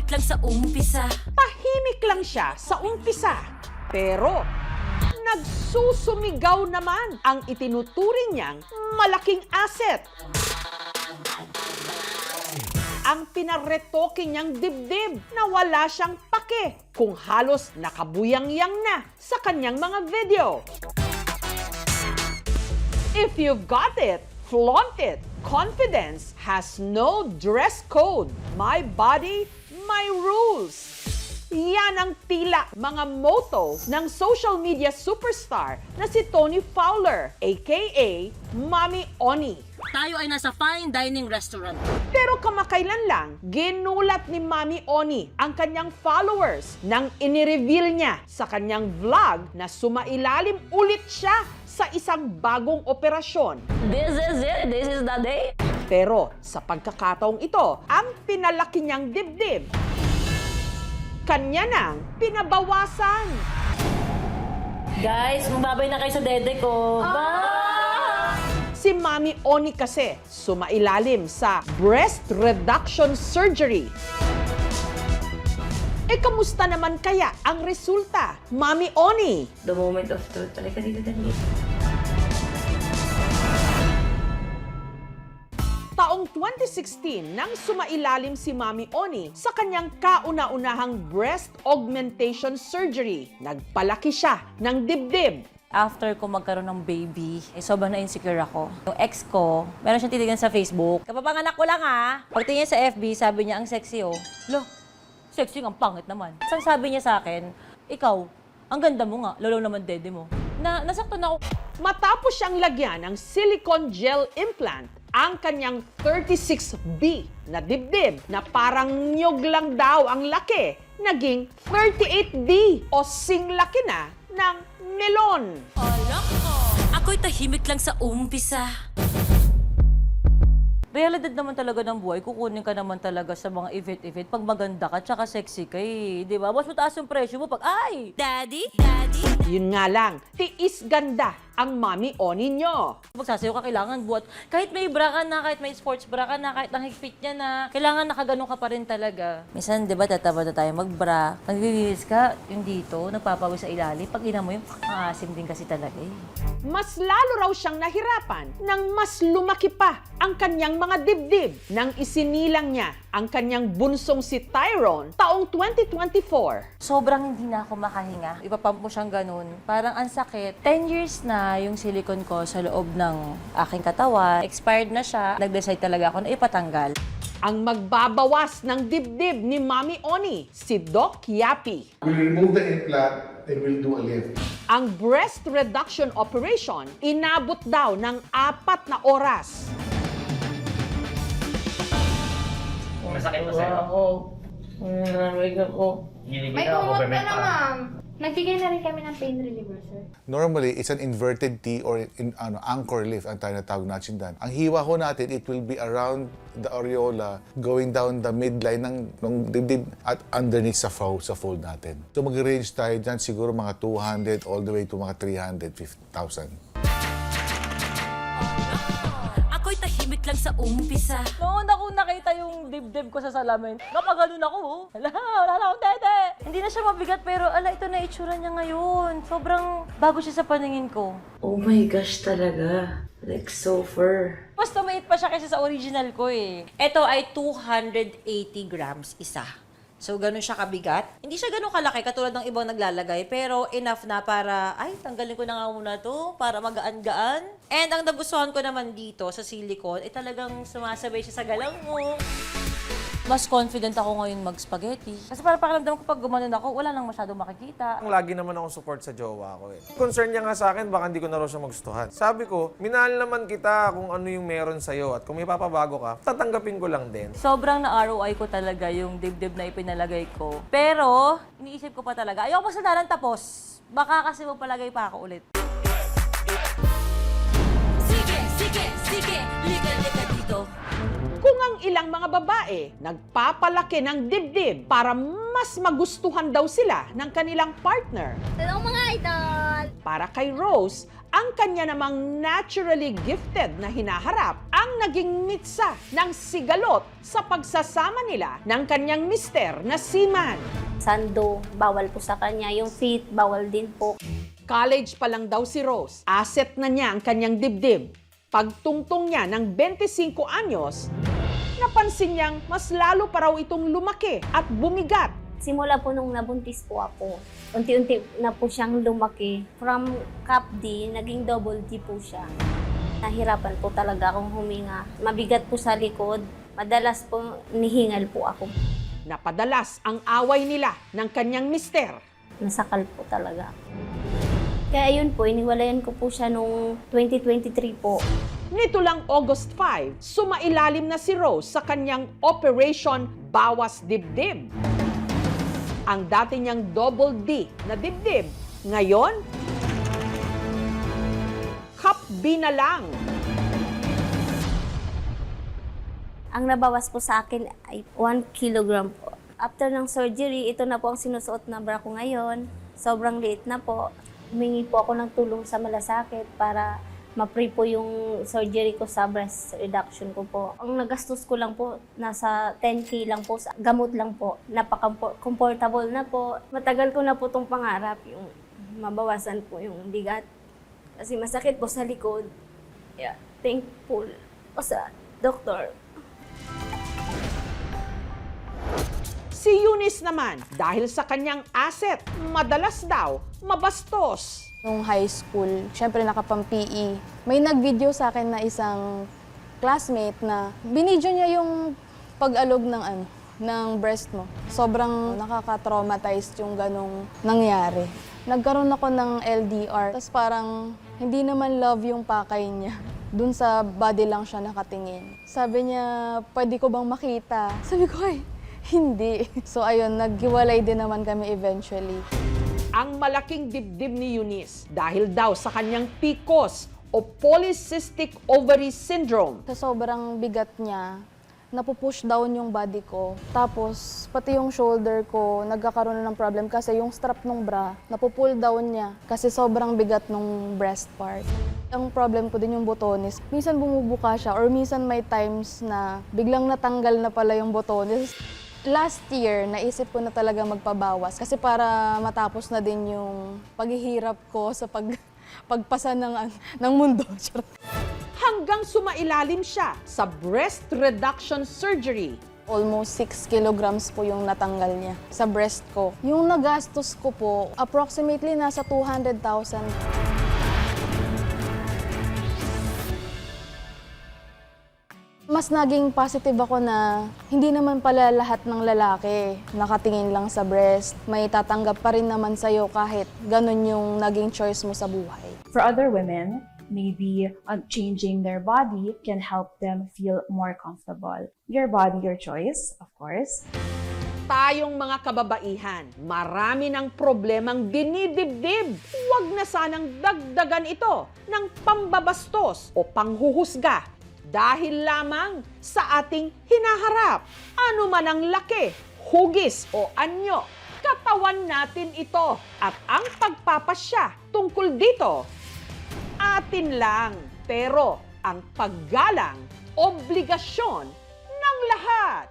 lang sa umpisa. Tahimik lang siya sa umpisa. Pero nagsusumigaw naman ang itinuturing niyang malaking asset. Ang pinaretoke niyang dibdib na wala siyang pake kung halos nakabuyang-yang na sa kanyang mga video. If you've got it, flaunt it. Confidence has no dress code. My body, my rules. Yan ang tila mga motto ng social media superstar na si Tony Fowler, aka Mami Oni. Tayo ay nasa fine dining restaurant. Pero kamakailan lang, ginulat ni Mami Oni ang kanyang followers nang inireveal niya sa kanyang vlog na sumailalim ulit siya sa isang bagong operasyon. This is it. This is the day. Pero sa pagkakataong ito, ang pinalaki niyang dibdib, kanya nang pinabawasan. Guys, mababay na kayo sa dede ko. Bye! Si Mami Oni kasi sumailalim sa breast reduction surgery. Kamusta naman kaya ang resulta, Mami Oni? The moment of truth. Talika dito, dali. Taong 2016 nang sumailalim si Mami Oni sa kanyang kauna-unahang breast augmentation surgery. Nagpalaki siya ng dibdib. After ko magkaroon ng baby, sobrang na-insecure ako. Yung ex ko, meron siyang titigan sa Facebook. Kapapanganak ko lang ha. Pagtingin sa FB, sabi niya, ang sexy oh. Lo, sexy ang pangit naman. Isang sabi niya sa akin, ikaw, ang ganda mo nga, lalo naman dede mo. Nasaktan ako. Matapos siyang lagyan ng silicone gel implant, ang kanyang 36B na dibdib na parang niyog lang daw ang laki, naging 38D o singlaki na ng melon. Alak ko. Ako'y tahimik lang sa umpisa. Realidad naman talaga ng buhay, kukunin ka naman talaga sa mga event pag maganda ka, tsaka sexy ka eh. Di ba? Mas mataas yung presyo mo pag, ay! Daddy? Daddy? Yun nga lang, tiis ganda ang Mami Oni nyo. Magsasayo ka, kailangan buhat. Kahit may bra ka na, kahit may sports bra ka na, kahit ang higpit niya na, kailangan nakaganon ka pa rin talaga. Minsan, di ba, tataba na tayo magbra. Pag nililinis ka, yung dito, nagpapawis sa ilalim. Pag ina mo yun, maasim din kasi talaga eh. Mas lalo raw siyang nahirapan nang mas lumaki pa ang kanyang mga dibdib nang isinilang niya ang kanyang bunsong si Tyrone taong 2024. Sobrang hindi na ako makahinga. Ipapump mo siyang ganun. Parang ang sakit. 10 years na yung silicone ko sa loob ng aking katawan. Expired na siya. Nag-decide talaga ako na ipatanggal. Ang magbabawas ng dibdib ni Mami Oni, si Doc Yapi. We'll remove the implant and we'll do a lift. Ang breast reduction operation, inabot daw ng 4 na oras. Masakit ba sa'yo? Ako. Naramig ako. Ginigil May ka, kumot ka overnight na, pa. ma'am. Nagbigay na rin kami ng pain reliever, sir. Normally, it's an inverted T or anchor lift ang tinatawag natin dyan. Ang hiwa ho natin, it will be around the areola, going down the midline ng dibdib at underneath sa fold natin. So mag-range tayo dyan siguro mga 200 all the way to mga 350,000. Ako'y tahimik lang sa umpisa. Noon ako nakita yung dibdib ko sa salamin, napaganon ako, oh. Wala na akong dede. Hindi na siya mabigat, pero ala, ito na itsura niya ngayon. Sobrang bago siya sa paningin ko. Oh my gosh talaga. Like so fur. Mas tumait pa siya kasi sa original ko eh. Ito ay 280 grams isa. So, ganun siya kabigat. Hindi siya ganun kalaki katulad ng ibang naglalagay, pero enough na para, ay, tanggalin ko na nga muna to para magaan-gaan. And ang nagustuhan ko naman dito sa silicone, ay talagang sumasabay siya sa galang mo. Mas confident ako ngayon mag-spaghetti. Kasi para pakiramdam ko pag gumanon ako, wala nang masyadong makikita. Lagi naman akong support sa jowa ko eh. Concern niya nga sa akin, baka hindi ko na raw siya magustuhan. Sabi ko, minahal naman kita kung ano yung meron sa'yo at kung may papabago ka, tatanggapin ko lang din. Sobrang na-ROI ko talaga yung dibdib na ipinalagay ko. Pero, iniisip ko pa talaga, ayoko masandalan tapos. Baka kasi magpalagay pa ako ulit. Sige, lika dito. Kung ang ilang mga babae nagpapalaki ng dibdib para mas magustuhan daw sila ng kanilang partner. Hello mga idol! Para kay Rose, Ang kanya namang naturally gifted na hinaharap ang naging mitsa ng sigalot sa pagsasama nila ng kanyang mister na seaman. Sando, bawal po sa kanya. Yung feet, bawal din po. College pa lang daw si Rose. Asset na niya ang kanyang dibdib. Pagtungtong niya ng 25 anyos, napansin niyang mas lalo pa raw itong lumaki at bumigat. Simula po nung nabuntis po ako, unti-unti na po siyang lumaki. From cup D, naging double D po siya. Nahirapan po talaga akong huminga. Mabigat po sa likod. Madalas po nihingal po ako. Napadalas ang away nila ng kanyang mister. Nasakal po talaga. Kaya yun po, iniwalayan ko po siya nung 2023 po. Nito lang August 5, sumailalim na si Rose sa kanyang Operation Bawas Dibdib. Ang dati niyang double D na dibdib, ngayon, cup B na lang. Ang nabawas po sa akin ay 1 kilogram po. After ng surgery, ito na po ang sinusuot na bra ko ngayon. Sobrang liit na po. Humingi po ako ng tulong sa malasakit para ma-free po yung surgery ko sa breast reduction ko po. Ang nagastos ko lang po, nasa 10K lang po, sa gamot lang po. Napaka-comfortable na po. Matagal ko na po itong pangarap, yung mabawasan po yung bigat. Kasi masakit po sa likod. Yeah, thankful po sa doktor. Si Eunice naman, dahil sa kanyang asset, madalas daw mabastos. Nung high school, syempre nakapang-PE. May nag-video sa akin na isang classmate na binidyo niya yung pag-alog ng breast mo. Sobrang nakaka-traumatize yung ganong nangyari. Nagkaroon ako ng LDR, tapos parang hindi naman love yung pakay niya. Dun sa body lang siya nakatingin. Sabi niya, pwede ko bang makita? Sabi ko, ay, hindi. So ayun, naghiwalay din naman kami eventually. Ang malaking dibdib ni Eunice dahil daw sa kanyang PCOS o Polycystic Ovary Syndrome. Sa sobrang bigat niya, napupush down yung body ko. Tapos, pati yung shoulder ko, nagkakaroon na ng problem kasi yung strap ng bra, napupull down niya kasi sobrang bigat ng breast part. Ang problem ko din yung botones. Minsan bumubuka siya or minsan may times na biglang natanggal na pala yung botones. Last year, naisip ko na talaga magpabawas kasi para matapos na din yung paghihirap ko sa pagpasa ng mundo. Hanggang sumailalim siya sa breast reduction surgery. Almost 6 kilograms po yung natanggal niya sa breast ko. Yung nagastos ko po, approximately nasa 200,000. Mas naging positive ako na hindi naman pala lahat ng lalaki nakatingin lang sa breast. May tatanggap pa rin naman sa'yo kahit ganun yung naging choice mo sa buhay. For other women, maybe changing their body can help them feel more comfortable. Your body, your choice, of course. Tayong mga kababaihan, marami ng problemang dinidibdib. Huwag na sanang dagdagan ito ng pambabastos o panghuhusga dahil lamang sa ating hinaharap. Ano man ang laki, hugis o anyo, katawan natin ito at ang pagpapasya tungkol dito, atin lang. Pero ang paggalang, obligasyon ng lahat.